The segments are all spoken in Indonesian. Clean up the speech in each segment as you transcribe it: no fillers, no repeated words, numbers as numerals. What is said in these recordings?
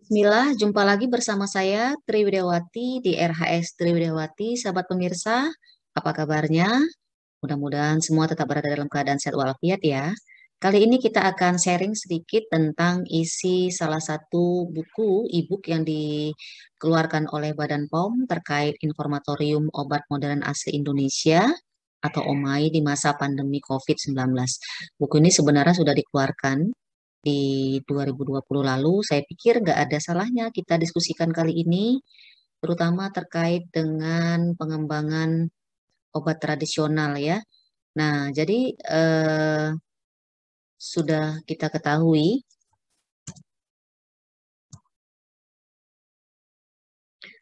Bismillah, jumpa lagi bersama saya Tri Widiawati di RHS Tri Widiawati. Sahabat pemirsa, apa kabarnya? Mudah-mudahan semua tetap berada dalam keadaan sehat walafiat ya. Kali ini kita akan sharing sedikit tentang isi salah satu buku e-book yang dikeluarkan oleh Badan POM terkait informatorium obat modern asli Indonesia atau OMAI di masa pandemi COVID-19. Buku ini sebenarnya sudah dikeluarkan di 2020 lalu. Saya pikir nggak ada salahnya kita diskusikan kali ini, terutama terkait dengan pengembangan obat tradisional ya. Nah, jadi eh, sudah kita ketahui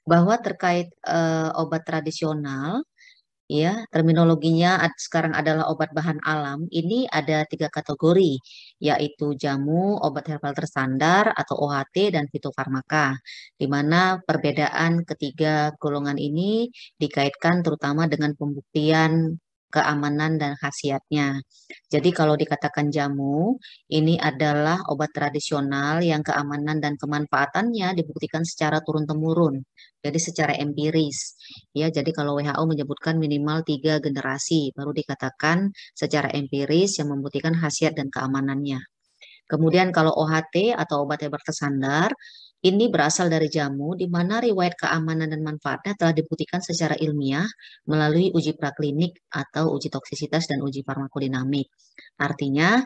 bahwa terkait obat tradisional, ya, terminologinya sekarang adalah obat bahan alam. Ini ada tiga kategori, yaitu jamu, obat herbal terstandar atau OHT, dan fitofarmaka. Di mana perbedaan ketiga golongan ini dikaitkan terutama dengan pembuktian keamanan dan khasiatnya. Jadi kalau dikatakan jamu, ini adalah obat tradisional yang keamanan dan kemanfaatannya dibuktikan secara turun-temurun. Jadi secara empiris. Ya, jadi kalau WHO menyebutkan minimal 3 generasi, baru dikatakan secara empiris yang membuktikan khasiat dan keamanannya. Kemudian kalau OHT atau obat herbal tersandar, ini berasal dari jamu di mana riwayat keamanan dan manfaatnya telah dibuktikan secara ilmiah melalui uji praklinik atau uji toksisitas dan uji farmakodinamik. Artinya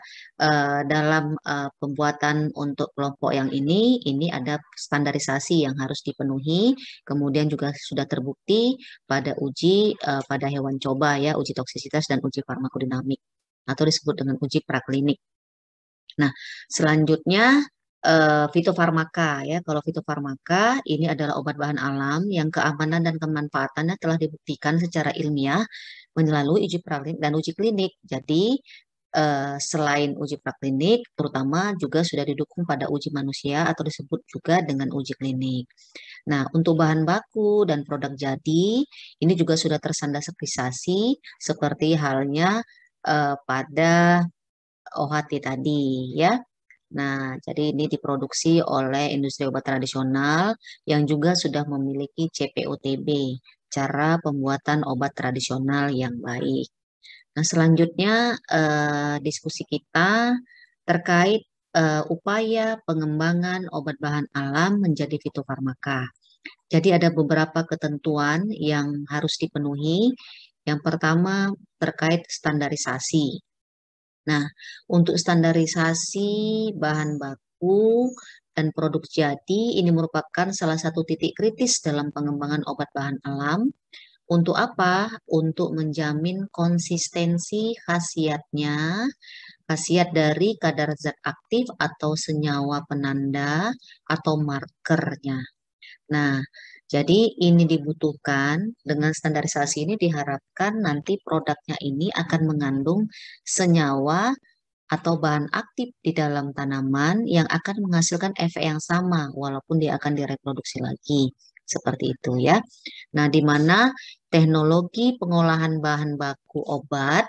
dalam pembuatan untuk kelompok yang ini ada standarisasi yang harus dipenuhi, kemudian juga sudah terbukti pada uji pada hewan coba ya, uji toksisitas dan uji farmakodinamik atau disebut dengan uji praklinik. Nah, selanjutnya fitofarmaka ya. Kalau fitofarmaka ini adalah obat bahan alam yang keamanan dan kemanfaatannya telah dibuktikan secara ilmiah melalui uji praklinik dan uji klinik. Jadi selain uji praklinik, terutama juga sudah didukung pada uji manusia atau disebut juga dengan uji klinik. Nah, untuk bahan baku dan produk jadi, ini juga sudah terstandarisasi seperti halnya pada OHT tadi ya. Nah, jadi ini diproduksi oleh industri obat tradisional yang juga sudah memiliki CPOTB, cara pembuatan obat tradisional yang baik. Nah, selanjutnya diskusi kita terkait upaya pengembangan obat bahan alam menjadi fitofarmaka. Jadi ada beberapa ketentuan yang harus dipenuhi. Yang pertama terkait standarisasi. Nah, untuk standarisasi bahan baku dan produk jadi ini merupakan salah satu titik kritis dalam pengembangan obat bahan alam. Untuk apa? Untuk menjamin konsistensi khasiatnya, khasiat dari kadar zat aktif atau senyawa penanda atau markernya. Nah, jadi ini dibutuhkan dengan standarisasi ini diharapkan nanti produknya ini akan mengandung senyawa atau bahan aktif di dalam tanaman yang akan menghasilkan efek yang sama walaupun dia akan direproduksi lagi. Seperti itu ya. Nah, di mana teknologi pengolahan bahan baku obat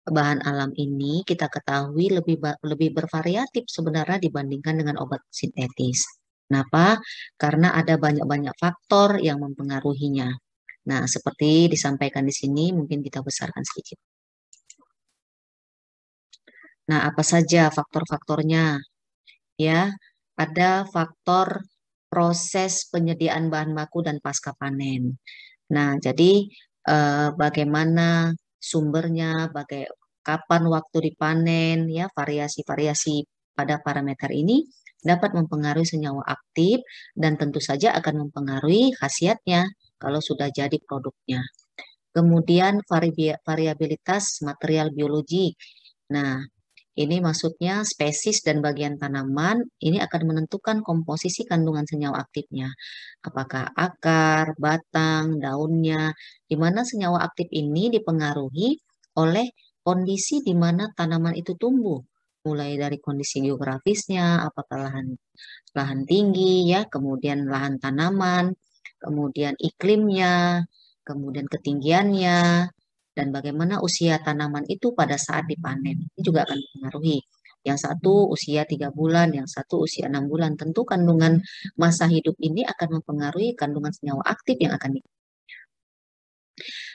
bahan alam ini kita ketahui lebih bervariatif sebenarnya dibandingkan dengan obat sintetis. Kenapa? Karena ada banyak-banyak faktor yang mempengaruhinya. Nah, seperti disampaikan di sini, mungkin kita besarkan sedikit. Nah, apa saja faktor-faktornya? Ya, ada faktor proses penyediaan bahan baku dan pasca panen. Nah, jadi bagaimana sumbernya, kapan waktu dipanen, ya variasi-variasi pada parameter ini dapat mempengaruhi senyawa aktif dan tentu saja akan mempengaruhi khasiatnya kalau sudah jadi produknya. Kemudian variabilitas material biologi. Nah, ini maksudnya spesies dan bagian tanaman ini akan menentukan komposisi kandungan senyawa aktifnya. Apakah akar, batang, daunnya, di mana senyawa aktif ini dipengaruhi oleh kondisi di mana tanaman itu tumbuh. Mulai dari kondisi geografisnya, apakah lahan lahan tinggi ya, kemudian lahan tanaman, kemudian iklimnya, kemudian ketinggiannya, dan bagaimana usia tanaman itu pada saat dipanen. Ini juga akan mempengaruhi. Yang satu usia 3 bulan, yang satu usia 6 bulan. Tentu kandungan masa hidup ini akan mempengaruhi kandungan senyawa aktif yang akan.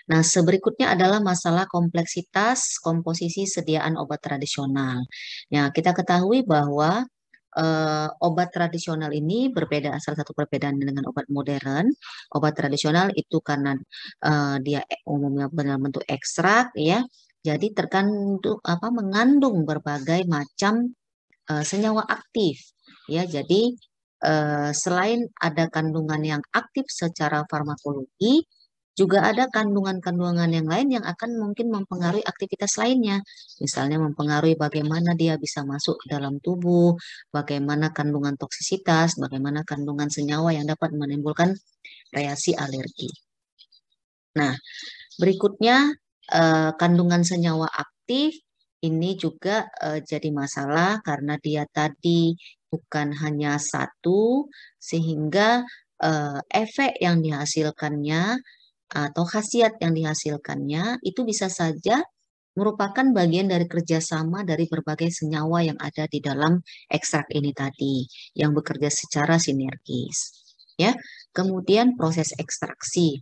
Nah, seberikutnya adalah masalah kompleksitas komposisi sediaan obat tradisional. Ya, kita ketahui bahwa obat tradisional ini berbeda, salah satu perbedaan dengan obat modern. Obat tradisional itu karena dia umumnya dalam bentuk ekstrak, ya, jadi terkandung mengandung berbagai macam senyawa aktif, ya. Jadi selain ada kandungan yang aktif secara farmakologi, juga ada kandungan-kandungan yang lain yang akan mungkin mempengaruhi aktivitas lainnya. Misalnya mempengaruhi bagaimana dia bisa masuk ke dalam tubuh, bagaimana kandungan toksisitas, bagaimana kandungan senyawa yang dapat menimbulkan reaksi alergi. Nah, berikutnya kandungan senyawa aktif ini juga jadi masalah karena dia tadi bukan hanya satu, sehingga efek yang dihasilkannya atau khasiat yang dihasilkannya itu bisa saja merupakan bagian dari kerjasama dari berbagai senyawa yang ada di dalam ekstrak ini tadi, yang bekerja secara sinergis. Ya, kemudian proses ekstraksi.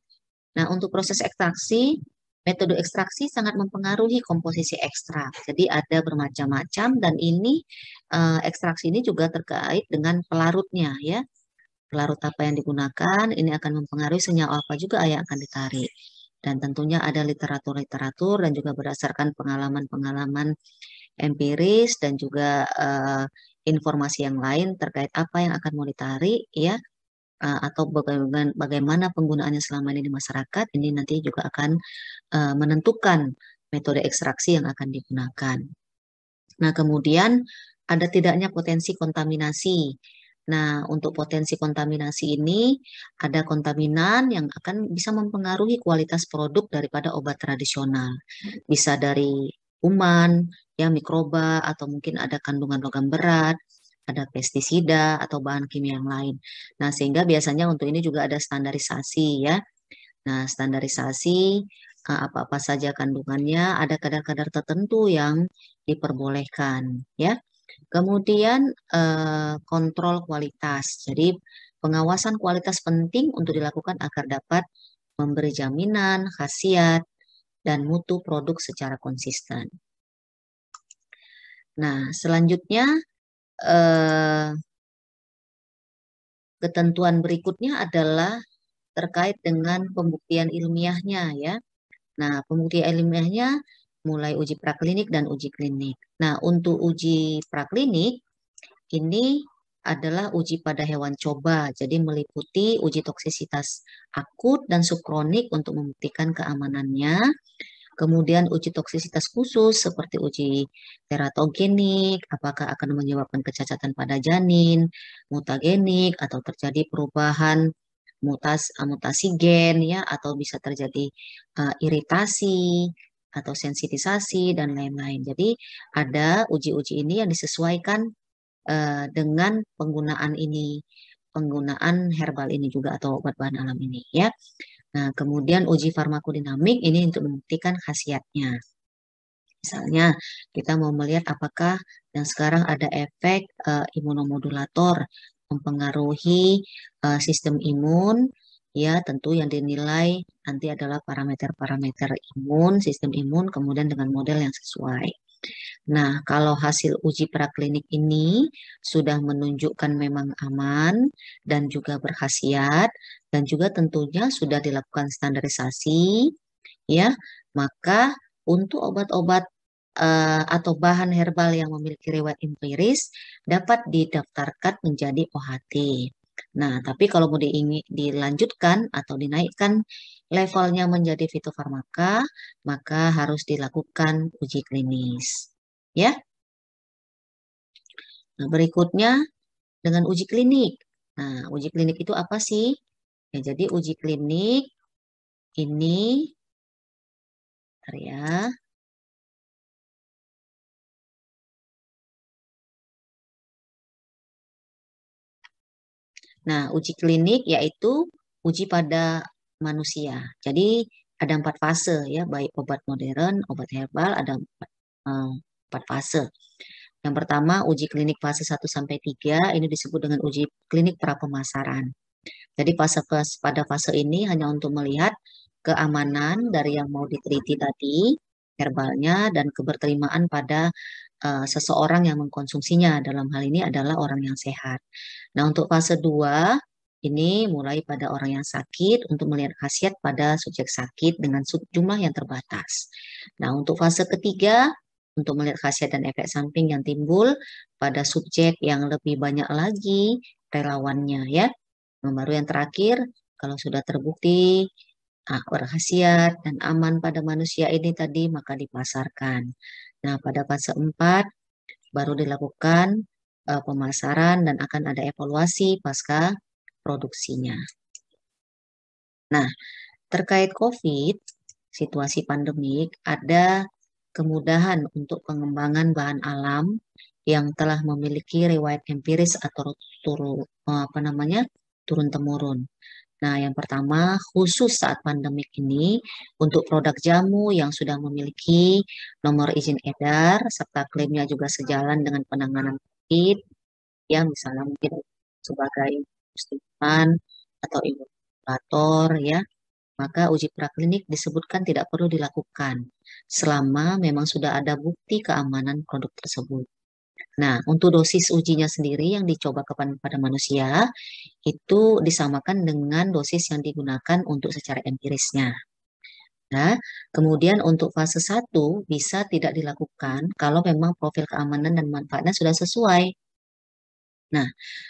Nah, untuk proses ekstraksi, metode ekstraksi sangat mempengaruhi komposisi ekstrak. Jadi ada bermacam-macam dan ini ekstraksi ini juga terkait dengan pelarutnya, ya. Pelarut apa yang digunakan, ini akan mempengaruhi senyawa apa juga yang akan ditarik. Dan tentunya ada literatur-literatur dan juga berdasarkan pengalaman-pengalaman empiris dan juga informasi yang lain terkait apa yang akan mau ditarik, ya, atau bagaimana penggunaannya selama ini di masyarakat, ini nanti juga akan menentukan metode ekstraksi yang akan digunakan. Nah, kemudian ada tidaknya potensi kontaminasi. Nah, untuk potensi kontaminasi ini, ada kontaminan yang akan bisa mempengaruhi kualitas produk daripada obat tradisional. Bisa dari kuman, ya, mikroba, atau mungkin ada kandungan logam berat, ada pestisida atau bahan kimia yang lain. Nah, sehingga biasanya untuk ini juga ada standarisasi, ya. Nah, standarisasi apa-apa saja kandungannya, ada kadar-kadar tertentu yang diperbolehkan, ya. Kemudian kontrol kualitas. Jadi pengawasan kualitas penting untuk dilakukan agar dapat memberi jaminan, khasiat, dan mutu produk secara konsisten. Nah, selanjutnya eh, ketentuan berikutnya adalah terkait dengan pembuktian ilmiahnya, ya. Nah, pembuktian ilmiahnya mulai uji praklinik dan uji klinik. Nah, untuk uji praklinik ini adalah uji pada hewan coba, jadi meliputi uji toksisitas akut dan subkronik untuk membuktikan keamanannya. Kemudian uji toksisitas khusus seperti uji teratogenik, apakah akan menyebabkan kecacatan pada janin, mutagenik, atau terjadi perubahan mutasi gen, ya, atau bisa terjadi iritasi atau sensitisasi dan lain-lain. Jadi ada uji-uji ini yang disesuaikan dengan penggunaan ini, penggunaan herbal ini juga atau obat bahan alam ini, ya. Nah, kemudian uji farmakodinamik ini untuk membuktikan khasiatnya. Misalnya kita mau melihat apakah yang sekarang ada efek imunomodulator mempengaruhi sistem imun, ya, tentu yang dinilai nanti adalah parameter-parameter imun, sistem imun, kemudian dengan model yang sesuai. Nah, kalau hasil uji praklinik ini sudah menunjukkan memang aman dan juga berkhasiat dan juga tentunya sudah dilakukan standarisasi, ya, maka untuk obat-obat atau bahan herbal yang memiliki riwayat empiris dapat didaftarkan menjadi OHT. Nah, tapi kalau mau dilanjutkan atau dinaikkan levelnya menjadi fitofarmaka, maka harus dilakukan uji klinis. Ya. Nah, berikutnya dengan uji klinik. Nah, uji klinik itu apa sih? Ya, jadi uji klinik ini, bentar ya. Nah, uji klinik yaitu uji pada manusia. Jadi ada 4 fase, ya, baik obat modern, obat herbal, ada 4 fase. Yang pertama, uji klinik fase 1 sampai 3 ini disebut dengan uji klinik pra-pemasaran. Jadi pada fase ini hanya untuk melihat keamanan dari yang mau diteliti tadi, herbalnya, dan keberterimaan pada seseorang yang mengkonsumsinya. Dalam hal ini adalah orang yang sehat. Nah, untuk fase 2 ini mulai pada orang yang sakit untuk melihat khasiat pada subjek sakit dengan jumlah yang terbatas. Nah, untuk fase ketiga, untuk melihat khasiat dan efek samping yang timbul pada subjek yang lebih banyak lagi relawannya ya. Yang baru yang terakhir, kalau sudah terbukti berkhasiat dan aman pada manusia ini tadi, maka dipasarkan. Nah, pada fase 4 baru dilakukan pemasaran dan akan ada evaluasi pasca produksinya. Nah, terkait COVID, situasi pandemik, ada kemudahan untuk pengembangan bahan alam yang telah memiliki riwayat empiris atau turun-temurun. Nah, yang pertama, khusus saat pandemik ini, untuk produk jamu yang sudah memiliki nomor izin edar, serta klaimnya juga sejalan dengan penanganan COVID, ya misalnya mungkin sebagai stimulan atau imunisasiator, ya, maka uji praklinik disebutkan tidak perlu dilakukan selama memang sudah ada bukti keamanan produk tersebut. Nah, untuk dosis ujinya sendiri yang dicoba kepada manusia itu disamakan dengan dosis yang digunakan untuk secara empirisnya. Nah, kemudian untuk fase 1 bisa tidak dilakukan kalau memang profil keamanan dan manfaatnya sudah sesuai. Nah,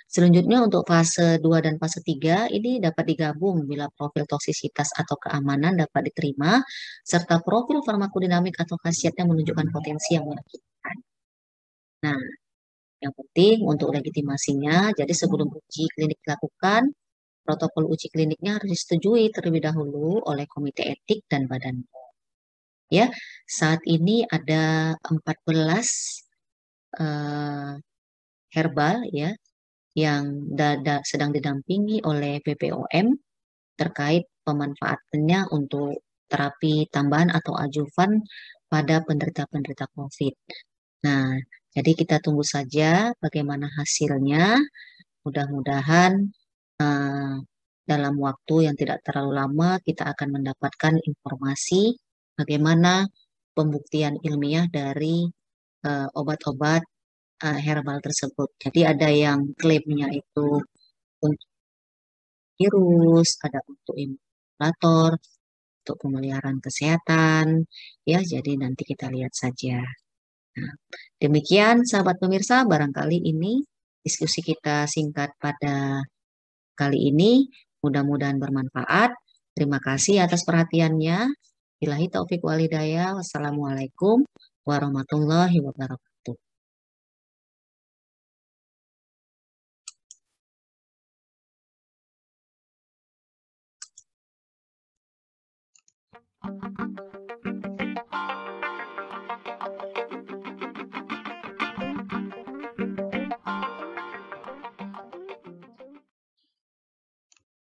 selanjutnya untuk fase 2 dan fase 3 ini dapat digabung bila profil toksisitas atau keamanan dapat diterima, serta profil farmakodinamik atau khasiatnya menunjukkan potensi yang meyakinkan. Nah, yang penting untuk legitimasinya, jadi sebelum uji klinik dilakukan, protokol uji kliniknya harus disetujui terlebih dahulu oleh Komite Etik dan Badan POM. Ya, saat ini ada 14 eh, herbal ya yang sedang didampingi oleh BPOM terkait pemanfaatannya untuk terapi tambahan atau adjuvan pada penderita-penderita COVID. Nah, jadi kita tunggu saja bagaimana hasilnya. Mudah-mudahan eh, dalam waktu yang tidak terlalu lama kita akan mendapatkan informasi bagaimana pembuktian ilmiah dari obat-obat herbal tersebut. Jadi ada yang klaimnya itu untuk virus, ada untuk imunisator, untuk pemeliharaan kesehatan, ya. Jadi nanti kita lihat saja. Nah, demikian sahabat pemirsa, barangkali ini diskusi kita singkat pada kali ini. Mudah-mudahan bermanfaat. Terima kasih atas perhatiannya. Billahi taufik walhidayah. Wassalamualaikum warahmatullahi wabarakatuh.